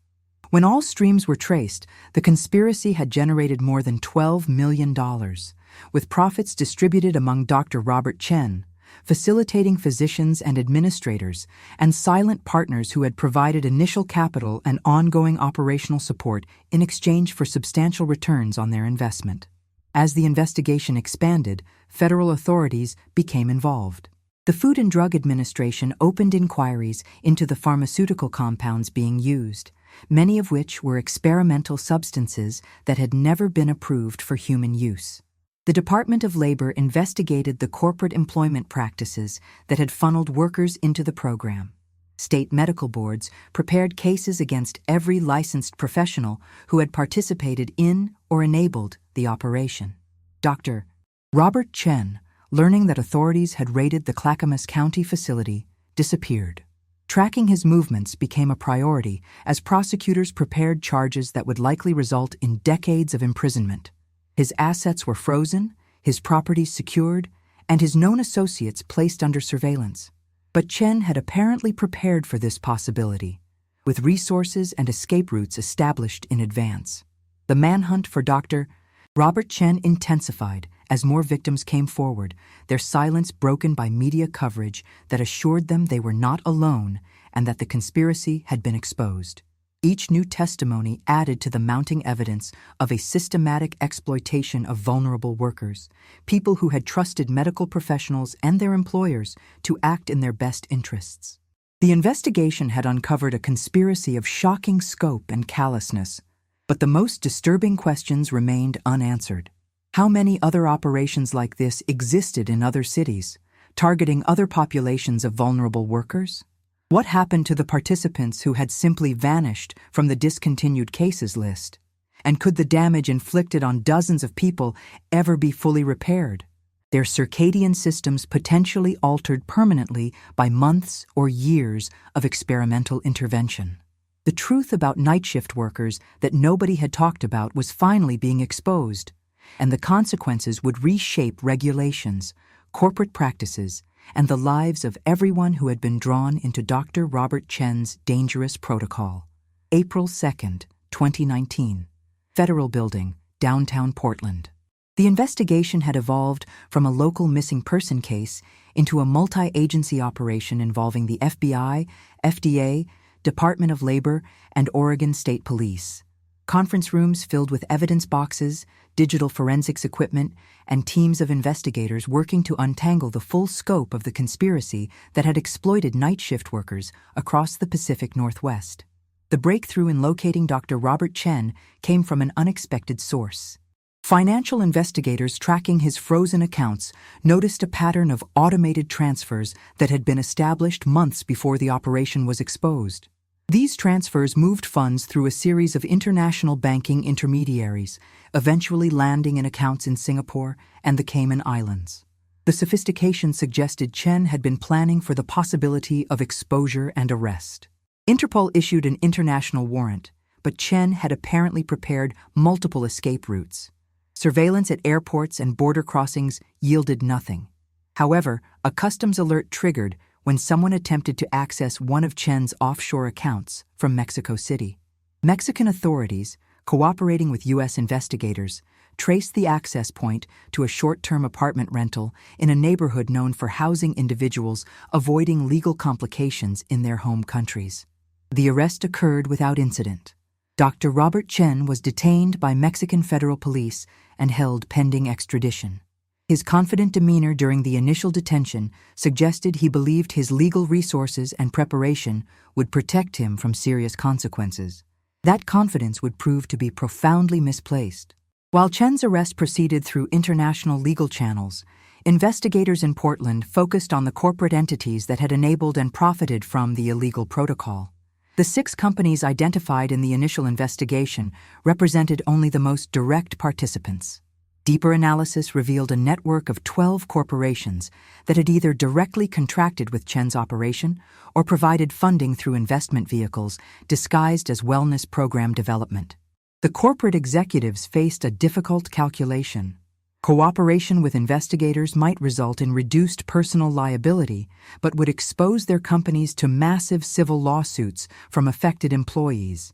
When all streams were traced, the conspiracy had generated more than $12 million, with profits distributed among Dr. Robert Chen, facilitating physicians and administrators, and silent partners who had provided initial capital and ongoing operational support in exchange for substantial returns on their investment. As the investigation expanded, federal authorities became involved. The Food and Drug Administration opened inquiries into the pharmaceutical compounds being used, many of which were experimental substances that had never been approved for human use. The Department of Labor investigated the corporate employment practices that had funneled workers into the program. State medical boards prepared cases against every licensed professional who had participated in or enabled the operation. Dr. Robert Chen, learning that authorities had raided the Clackamas County facility, disappeared. Tracking his movements became a priority as prosecutors prepared charges that would likely result in decades of imprisonment. His assets were frozen, his properties secured, and his known associates placed under surveillance. But Chen had apparently prepared for this possibility, with resources and escape routes established in advance. The manhunt for Dr. Robert Chen intensified as more victims came forward, their silence broken by media coverage that assured them they were not alone and that the conspiracy had been exposed. Each new testimony added to the mounting evidence of a systematic exploitation of vulnerable workers, people who had trusted medical professionals and their employers to act in their best interests. The investigation had uncovered a conspiracy of shocking scope and callousness, but the most disturbing questions remained unanswered. How many other operations like this existed in other cities, targeting other populations of vulnerable workers? What happened to the participants who had simply vanished from the discontinued cases list? And could the damage inflicted on dozens of people ever be fully repaired? Their circadian systems potentially altered permanently by months or years of experimental intervention. The truth about night shift workers that nobody had talked about was finally being exposed, and the consequences would reshape regulations, corporate practices, and the lives of everyone who had been drawn into Dr. Robert Chen's dangerous protocol. April 2nd, 2019. Federal Building, downtown Portland. The investigation had evolved from a local missing person case into a multi-agency operation involving the FBI, FDA, Department of Labor, and Oregon State Police. Conference rooms filled with evidence boxes, digital forensics equipment, and teams of investigators working to untangle the full scope of the conspiracy that had exploited night shift workers across the Pacific Northwest. The breakthrough in locating Dr. Robert Chen came from an unexpected source. Financial investigators tracking his frozen accounts noticed a pattern of automated transfers that had been established months before the operation was exposed. These transfers moved funds through a series of international banking intermediaries, eventually landing in accounts in Singapore and the Cayman Islands. The sophistication suggested Chen had been planning for the possibility of exposure and arrest. Interpol issued an international warrant, but Chen had apparently prepared multiple escape routes. Surveillance at airports and border crossings yielded nothing. However, a customs alert triggered when someone attempted to access one of Chen's offshore accounts from Mexico City. Mexican authorities, cooperating with U.S. investigators, traced the access point to a short-term apartment rental in a neighborhood known for housing individuals avoiding legal complications in their home countries. The arrest occurred without incident. Dr. Robert Chen was detained by Mexican federal police and held pending extradition. His confident demeanor during the initial detention suggested he believed his legal resources and preparation would protect him from serious consequences. That confidence would prove to be profoundly misplaced. While Chen's arrest proceeded through international legal channels, investigators in Portland focused on the corporate entities that had enabled and profited from the illegal protocol. The 6 companies identified in the initial investigation represented only the most direct participants. Deeper analysis revealed a network of 12 corporations that had either directly contracted with Chen's operation or provided funding through investment vehicles disguised as wellness program development. The corporate executives faced a difficult calculation. Cooperation with investigators might result in reduced personal liability, but would expose their companies to massive civil lawsuits from affected employees.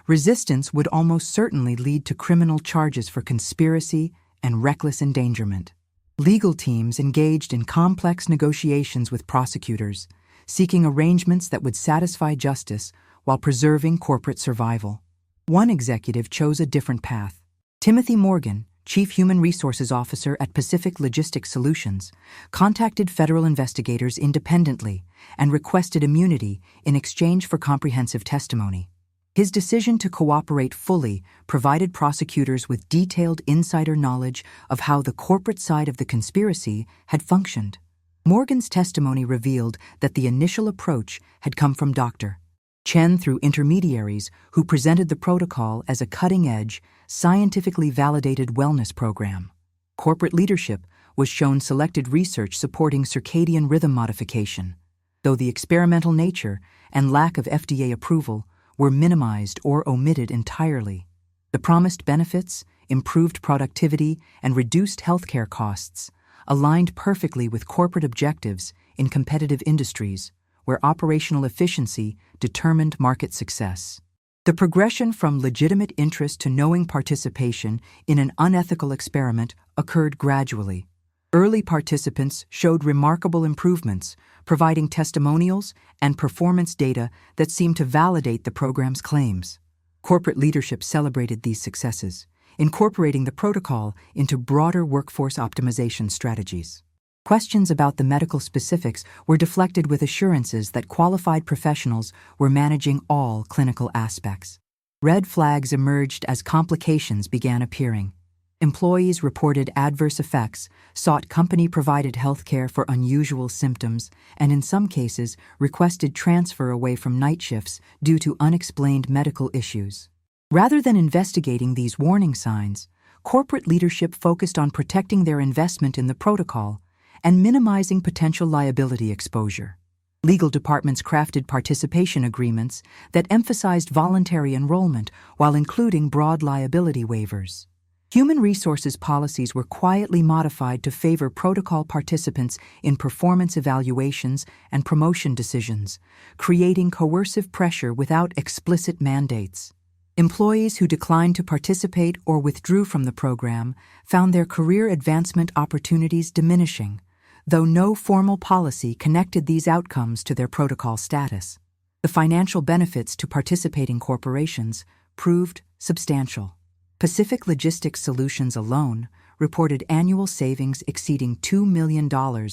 Resistance would almost certainly lead to criminal charges for conspiracy and reckless endangerment. Legal teams engaged in complex negotiations with prosecutors, seeking arrangements that would satisfy justice while preserving corporate survival. One executive chose a different path. Timothy Morgan, Chief Human Resources Officer at Pacific Logistics Solutions, contacted federal investigators independently and requested immunity in exchange for comprehensive testimony. His decision to cooperate fully provided prosecutors with detailed insider knowledge of how the corporate side of the conspiracy had functioned. Morgan's testimony revealed that the initial approach had come from Dr. Chen through intermediaries who presented the protocol as a cutting-edge, scientifically validated wellness program. Corporate leadership was shown selected research supporting circadian rhythm modification, though the experimental nature and lack of FDA approval were minimized or omitted entirely. The promised benefits, improved productivity, and reduced healthcare costs aligned perfectly with corporate objectives in competitive industries where operational efficiency determined market success. The progression from legitimate interest to knowing participation in an unethical experiment occurred gradually. Early participants showed remarkable improvements, providing testimonials and performance data that seemed to validate the program's claims. Corporate leadership celebrated these successes, incorporating the protocol into broader workforce optimization strategies. Questions about the medical specifics were deflected with assurances that qualified professionals were managing all clinical aspects. Red flags emerged as complications began appearing. Employees reported adverse effects, sought company-provided health care for unusual symptoms, and in some cases requested transfer away from night shifts due to unexplained medical issues. Rather than investigating these warning signs, corporate leadership focused on protecting their investment in the protocol and minimizing potential liability exposure. Legal departments crafted participation agreements that emphasized voluntary enrollment while including broad liability waivers. Human resources policies were quietly modified to favor protocol participants in performance evaluations and promotion decisions, creating coercive pressure without explicit mandates. Employees who declined to participate or withdrew from the program found their career advancement opportunities diminishing, though no formal policy connected these outcomes to their protocol status. The financial benefits to participating corporations proved substantial. Pacific Logistics Solutions alone reported annual savings exceeding $2 million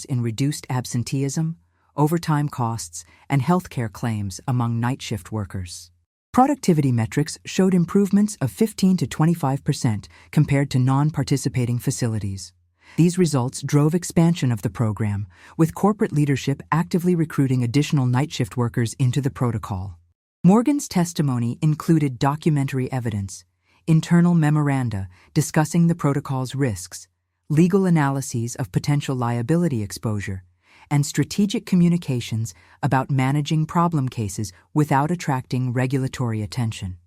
in reduced absenteeism, overtime costs, and healthcare claims among night shift workers. Productivity metrics showed improvements of 15 to 25% compared to non-participating facilities. These results drove expansion of the program, with corporate leadership actively recruiting additional night shift workers into the protocol. Morgan's testimony included documentary evidence, internal memoranda discussing the protocol's risks, legal analyses of potential liability exposure, and strategic communications about managing problem cases without attracting regulatory attention.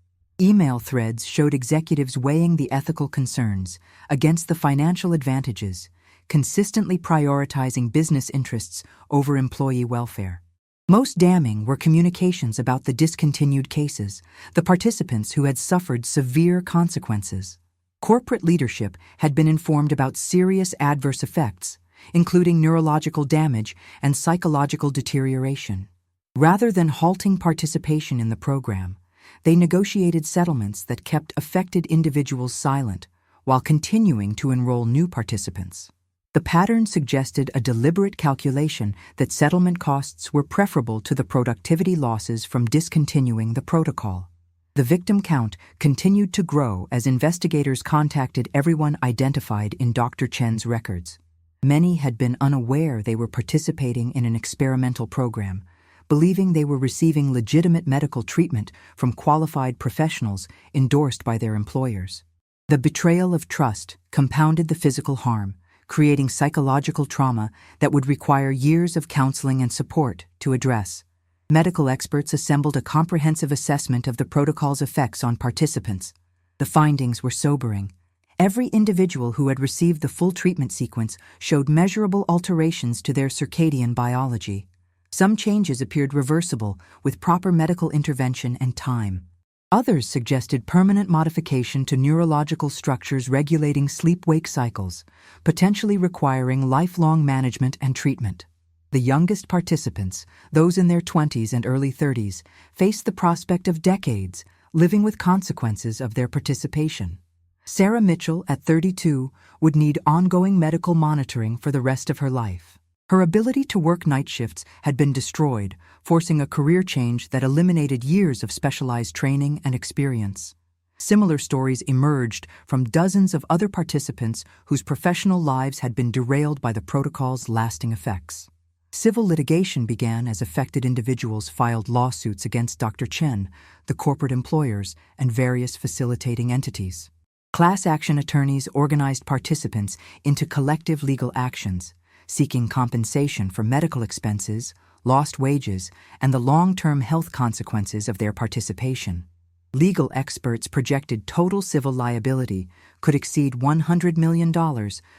Email threads showed executives weighing the ethical concerns against the financial advantages, consistently prioritizing business interests over employee welfare. Most damning were communications about the discontinued cases, the participants who had suffered severe consequences. Corporate leadership had been informed about serious adverse effects, including neurological damage and psychological deterioration. Rather than halting participation in the program, they negotiated settlements that kept affected individuals silent while continuing to enroll new participants. The pattern suggested a deliberate calculation that settlement costs were preferable to the productivity losses from discontinuing the protocol. The victim count continued to grow as investigators contacted everyone identified in Dr. Chen's records. Many had been unaware they were participating in an experimental program, believing they were receiving legitimate medical treatment from qualified professionals endorsed by their employers. The betrayal of trust compounded the physical harm, creating psychological trauma that would require years of counseling and support to address. Medical experts assembled a comprehensive assessment of the protocol's effects on participants. The findings were sobering. Every individual who had received the full treatment sequence showed measurable alterations to their circadian biology. Some changes appeared reversible with proper medical intervention and time. Others suggested permanent modification to neurological structures regulating sleep-wake cycles, potentially requiring lifelong management and treatment. The youngest participants, those in their 20s and early 30s, faced the prospect of decades living with consequences of their participation. Sarah Mitchell, at 32, would need ongoing medical monitoring for the rest of her life. Her ability to work night shifts had been destroyed, forcing a career change that eliminated years of specialized training and experience. Similar stories emerged from dozens of other participants whose professional lives had been derailed by the protocol's lasting effects. Civil litigation began as affected individuals filed lawsuits against Dr. Chen, the corporate employers, and various facilitating entities. Class action attorneys organized participants into collective legal actions, seeking compensation for medical expenses, lost wages, and the long-term health consequences of their participation. Legal experts projected total civil liability could exceed $100 million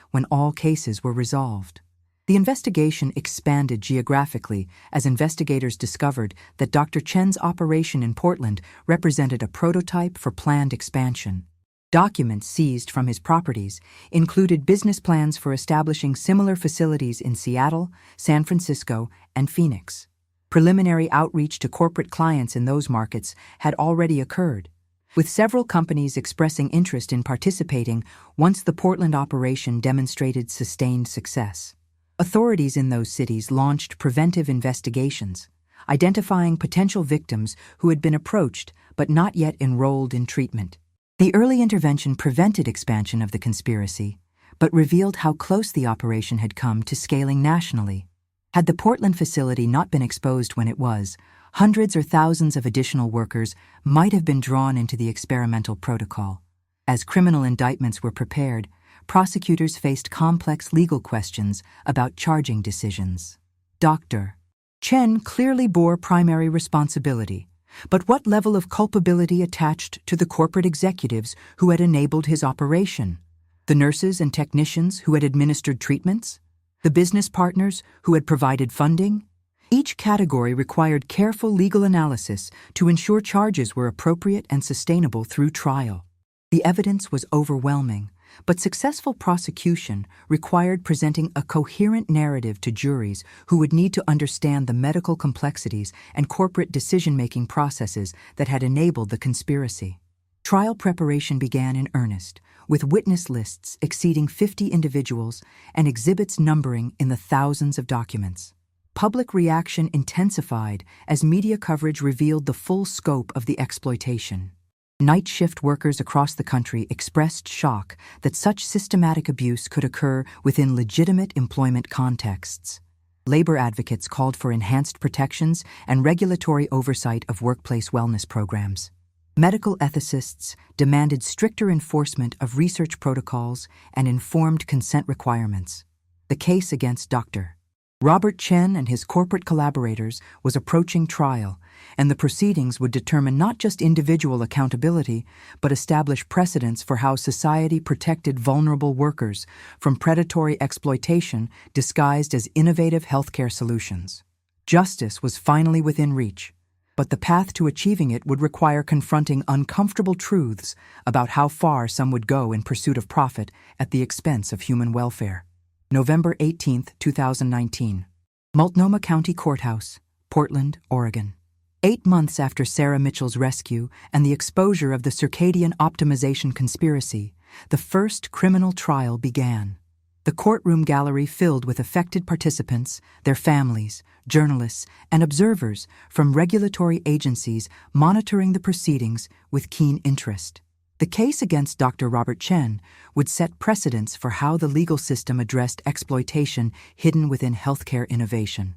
when all cases were resolved. The investigation expanded geographically as investigators discovered that Dr. Chen's operation in Portland represented a prototype for planned expansion. Documents seized from his properties included business plans for establishing similar facilities in Seattle, San Francisco, and Phoenix. Preliminary outreach to corporate clients in those markets had already occurred, with several companies expressing interest in participating once the Portland operation demonstrated sustained success. Authorities in those cities launched preventive investigations, identifying potential victims who had been approached but not yet enrolled in treatment. The early intervention prevented expansion of the conspiracy, but revealed how close the operation had come to scaling nationally. Had the Portland facility not been exposed when it was, Hundreds or thousands of additional workers might have been drawn into the experimental protocol. As criminal indictments were prepared, prosecutors faced complex legal questions about charging decisions. Dr. Chen clearly bore primary responsibility, but what level of culpability attached to the corporate executives who had enabled his operation? The nurses and technicians who had administered treatments? The business partners who had provided funding? Each category required careful legal analysis to ensure charges were appropriate and sustainable through trial. The evidence was overwhelming, but successful prosecution required presenting a coherent narrative to juries who would need to understand the medical complexities and corporate decision-making processes that had enabled the conspiracy. Trial preparation began in earnest, with witness lists exceeding 50 individuals and exhibits numbering in the thousands of documents. Public reaction intensified as media coverage revealed the full scope of the exploitation. Night shift workers across the country expressed shock that such systematic abuse could occur within legitimate employment contexts. Labor advocates called for enhanced protections and regulatory oversight of workplace wellness programs. Medical ethicists demanded stricter enforcement of research protocols and informed consent requirements. The case against Dr. Robert Chen and his corporate collaborators was approaching trial, and the proceedings would determine not just individual accountability, but establish precedents for how society protected vulnerable workers from predatory exploitation disguised as innovative healthcare solutions. Justice was finally within reach, but the path to achieving it would require confronting uncomfortable truths about how far some would go in pursuit of profit at the expense of human welfare. November 18, 2019. Multnomah County Courthouse, Portland, Oregon. 8 months after Sarah Mitchell's rescue and the exposure of the circadian optimization conspiracy, the first criminal trial began. The courtroom gallery filled with affected participants, their families, journalists, and observers from regulatory agencies monitoring the proceedings with keen interest. The case against Dr. Robert Chen would set precedents for how the legal system addressed exploitation hidden within healthcare innovation.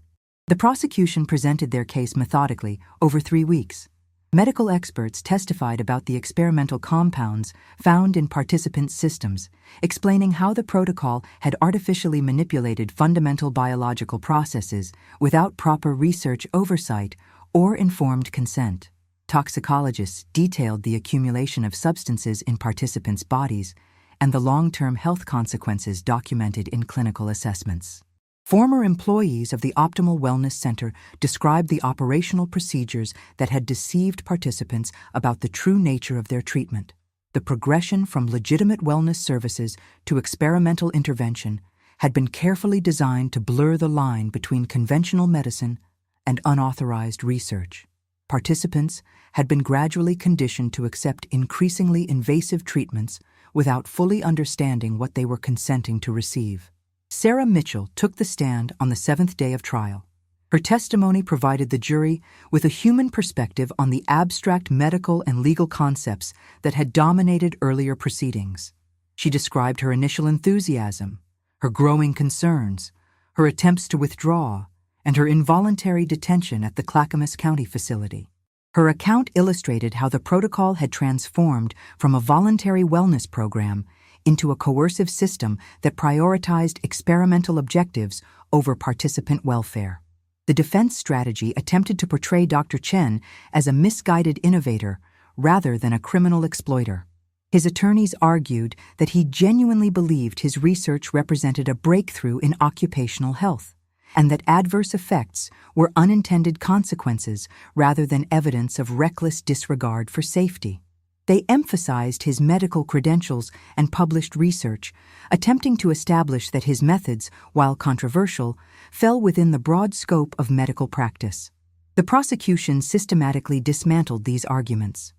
The prosecution presented their case methodically over 3 weeks. Medical experts testified about the experimental compounds found in participants' systems, explaining how the protocol had artificially manipulated fundamental biological processes without proper research oversight or informed consent. Toxicologists detailed the accumulation of substances in participants' bodies and the long-term health consequences documented in clinical assessments. Former employees of the Optimal Wellness Center described the operational procedures that had deceived participants about the true nature of their treatment. The progression from legitimate wellness services to experimental intervention had been carefully designed to blur the line between conventional medicine and unauthorized research. Participants had been gradually conditioned to accept increasingly invasive treatments without fully understanding what they were consenting to receive. Sarah Mitchell took the stand on the 7th day of trial. Her testimony provided the jury with a human perspective on the abstract medical and legal concepts that had dominated earlier proceedings. She described her initial enthusiasm, her growing concerns, her attempts to withdraw, and her involuntary detention at the Clackamas County facility. Her account illustrated how the protocol had transformed from a voluntary wellness program into a coercive system that prioritized experimental objectives over participant welfare. The defense strategy attempted to portray Dr. Chen as a misguided innovator rather than a criminal exploiter. His attorneys argued that he genuinely believed his research represented a breakthrough in occupational health, and that adverse effects were unintended consequences rather than evidence of reckless disregard for safety. They emphasized his medical credentials and published research, attempting to establish that his methods, while controversial, fell within the broad scope of medical practice. The prosecution systematically dismantled these arguments.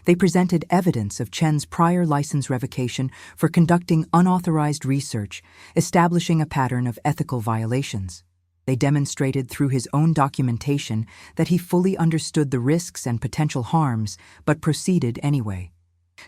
They presented evidence of Chen's prior license revocation for conducting unauthorized research, establishing a pattern of ethical violations. They demonstrated through his own documentation that he fully understood the risks and potential harms, but proceeded anyway.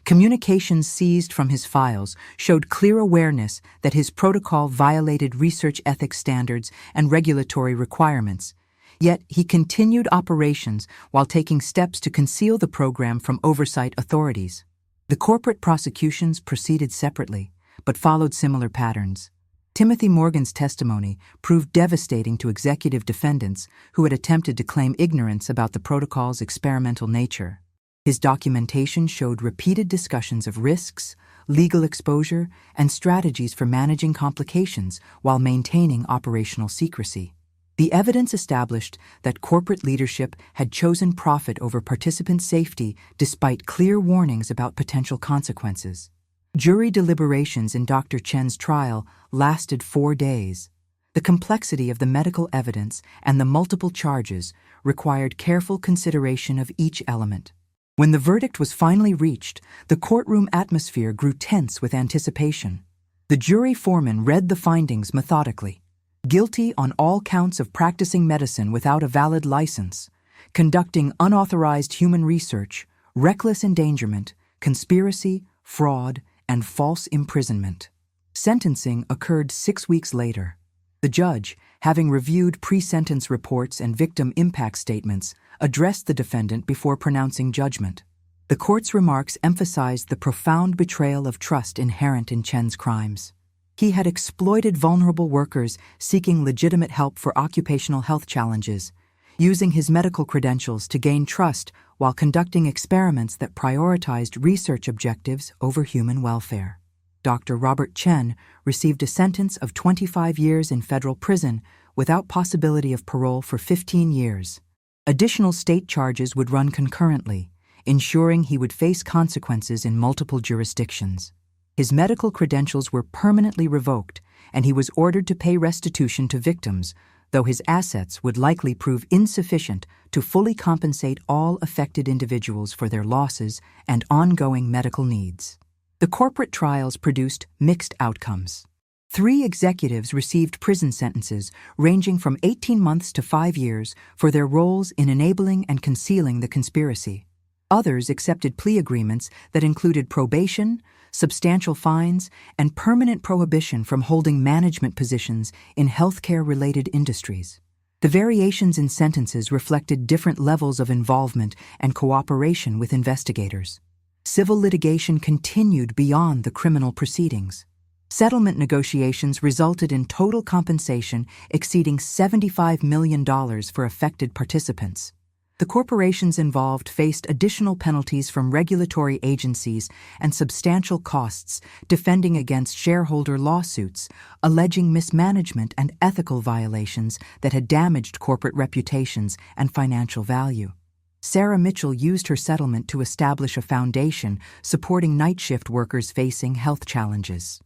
Communications seized from his files showed clear awareness that his protocol violated research ethics standards and regulatory requirements, Yet he continued operations while taking steps to conceal the program from oversight authorities. The corporate prosecutions proceeded separately, but followed similar patterns. Timothy Morgan's testimony proved devastating to executive defendants who had attempted to claim ignorance about the protocol's experimental nature. His documentation showed repeated discussions of risks, legal exposure, and strategies for managing complications while maintaining operational secrecy. The evidence established that corporate leadership had chosen profit over participant safety despite clear warnings about potential consequences. Jury deliberations in Dr. Chen's trial lasted 4 days. The complexity of the medical evidence and the multiple charges required careful consideration of each element. When the verdict was finally reached, the courtroom atmosphere grew tense with anticipation. The jury foreman read the findings methodically. Guilty on all counts of practicing medicine without a valid license, conducting unauthorized human research, reckless endangerment, conspiracy, fraud, and false imprisonment. Sentencing occurred 6 weeks later. The judge, having reviewed pre-sentence reports and victim impact statements, addressed the defendant before pronouncing judgment. The court's remarks emphasized the profound betrayal of trust inherent in Chen's crimes. He had exploited vulnerable workers seeking legitimate help for occupational health challenges, using his medical credentials to gain trust while conducting experiments that prioritized research objectives over human welfare. Dr. Robert Chen received a sentence of 25 years in federal prison without possibility of parole for 15 years. Additional state charges would run concurrently, ensuring he would face consequences in multiple jurisdictions. His medical credentials were permanently revoked, and he was ordered to pay restitution to victims, though his assets would likely prove insufficient to fully compensate all affected individuals for their losses and ongoing medical needs. The corporate trials produced mixed outcomes. 3 executives received prison sentences ranging from 18 months to 5 years for their roles in enabling and concealing the conspiracy. Others accepted plea agreements that included probation, substantial fines, and permanent prohibition from holding management positions in healthcare-related industries. The variations in sentences reflected different levels of involvement and cooperation with investigators. Civil litigation continued beyond the criminal proceedings. Settlement negotiations resulted in total compensation exceeding $75 million for affected participants. The corporations involved faced additional penalties from regulatory agencies and substantial costs defending against shareholder lawsuits, alleging mismanagement and ethical violations that had damaged corporate reputations and financial value. Sarah Mitchell used her settlement to establish a foundation supporting night shift workers facing health challenges.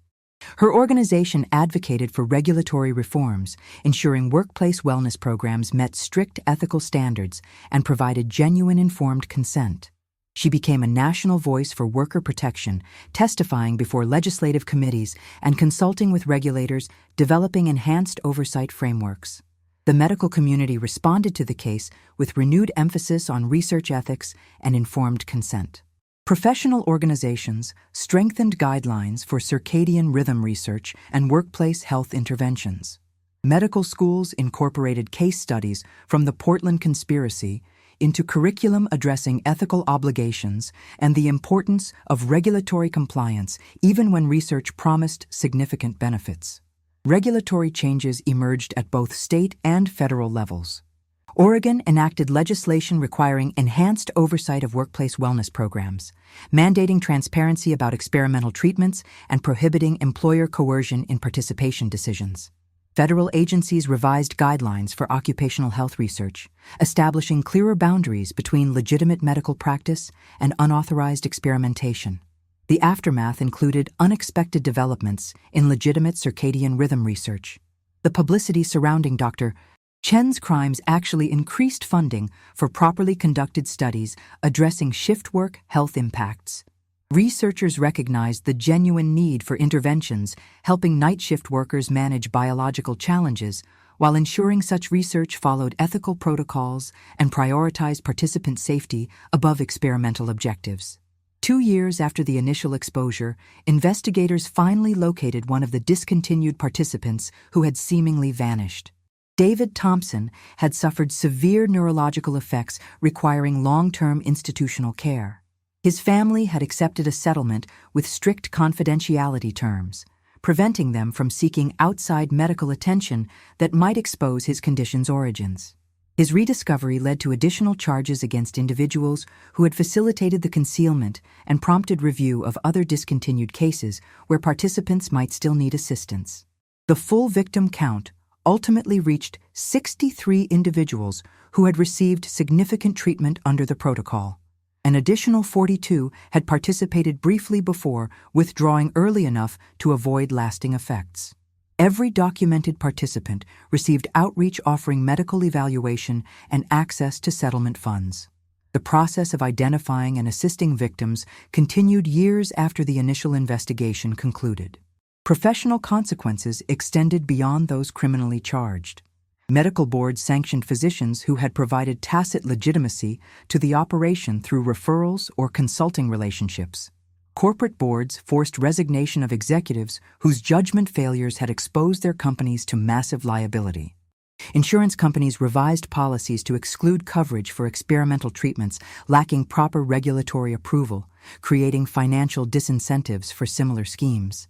Her organization advocated for regulatory reforms, ensuring workplace wellness programs met strict ethical standards and provided genuine informed consent. She became a national voice for worker protection, testifying before legislative committees and consulting with regulators, developing enhanced oversight frameworks. The medical community responded to the case with renewed emphasis on research ethics and informed consent. Professional organizations strengthened guidelines for circadian rhythm research and workplace health interventions. Medical schools incorporated case studies from the Portland conspiracy into curriculum addressing ethical obligations and the importance of regulatory compliance even when research promised significant benefits. Regulatory changes emerged at both state and federal levels. Oregon enacted legislation requiring enhanced oversight of workplace wellness programs, mandating transparency about experimental treatments and prohibiting employer coercion in participation decisions. Federal agencies revised guidelines for occupational health research, establishing clearer boundaries between legitimate medical practice and unauthorized experimentation. The aftermath included unexpected developments in legitimate circadian rhythm research. The publicity surrounding Dr. Chen's crimes actually increased funding for properly conducted studies addressing shift work health impacts. Researchers recognized the genuine need for interventions helping night shift workers manage biological challenges while ensuring such research followed ethical protocols and prioritized participant safety above experimental objectives. 2 years after the initial exposure, investigators finally located one of the discontinued participants who had seemingly vanished. David Thompson had suffered severe neurological effects requiring long-term institutional care. His family had accepted a settlement with strict confidentiality terms, preventing them from seeking outside medical attention that might expose his condition's origins. His rediscovery led to additional charges against individuals who had facilitated the concealment and prompted review of other discontinued cases where participants might still need assistance. The full victim count ultimately reached 63 individuals who had received significant treatment under the protocol. An additional 42 had participated briefly before withdrawing early enough to avoid lasting effects. Every documented participant received outreach offering medical evaluation and access to settlement funds. The process of identifying and assisting victims continued years after the initial investigation concluded. Professional consequences extended beyond those criminally charged. Medical boards sanctioned physicians who had provided tacit legitimacy to the operation through referrals or consulting relationships. Corporate boards forced resignation of executives whose judgment failures had exposed their companies to massive liability. Insurance companies revised policies to exclude coverage for experimental treatments lacking proper regulatory approval, creating financial disincentives for similar schemes.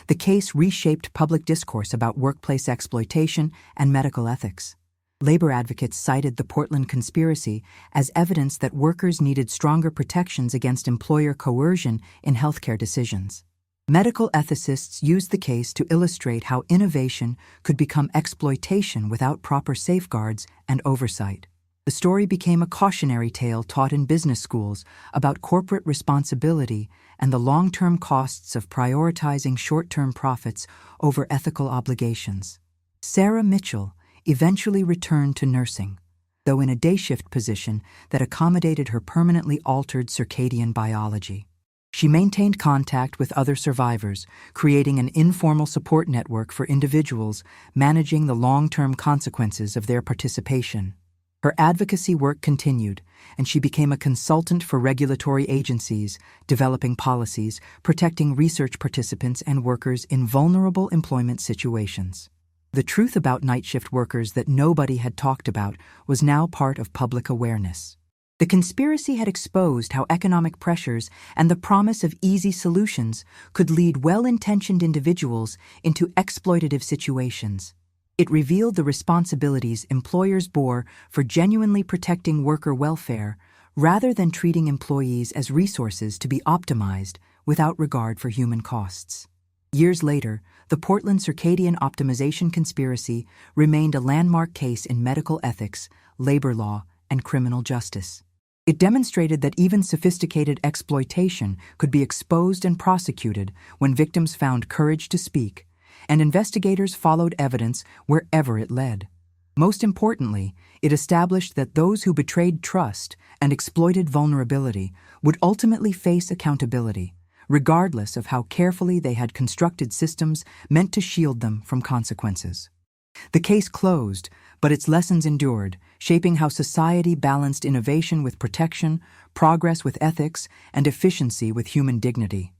The case reshaped public discourse about workplace exploitation and medical ethics. Labor advocates cited the Portland conspiracy as evidence that workers needed stronger protections against employer coercion in healthcare decisions. Medical ethicists used the case to illustrate how innovation could become exploitation without proper safeguards and oversight. The story became a cautionary tale taught in business schools about corporate responsibility and the long-term costs of prioritizing short-term profits over ethical obligations. Sarah Mitchell eventually returned to nursing, though in a day-shift position that accommodated her permanently altered circadian biology. She maintained contact with other survivors, creating an informal support network for individuals managing the long-term consequences of their participation. Her advocacy work continued, and she became a consultant for regulatory agencies, developing policies, protecting research participants and workers in vulnerable employment situations. The truth about night shift workers that nobody had talked about was now part of public awareness. The conspiracy had exposed how economic pressures and the promise of easy solutions could lead well-intentioned individuals into exploitative situations. It revealed the responsibilities employers bore for genuinely protecting worker welfare rather than treating employees as resources to be optimized without regard for human costs. Years later, the Portland circadian optimization conspiracy remained a landmark case in medical ethics, labor law, and criminal justice. It demonstrated that even sophisticated exploitation could be exposed and prosecuted when victims found courage to speak, and investigators followed evidence wherever it led. Most importantly, it established that those who betrayed trust and exploited vulnerability would ultimately face accountability, regardless of how carefully they had constructed systems meant to shield them from consequences. The case closed, but its lessons endured, shaping how society balanced innovation with protection, progress with ethics, and efficiency with human dignity.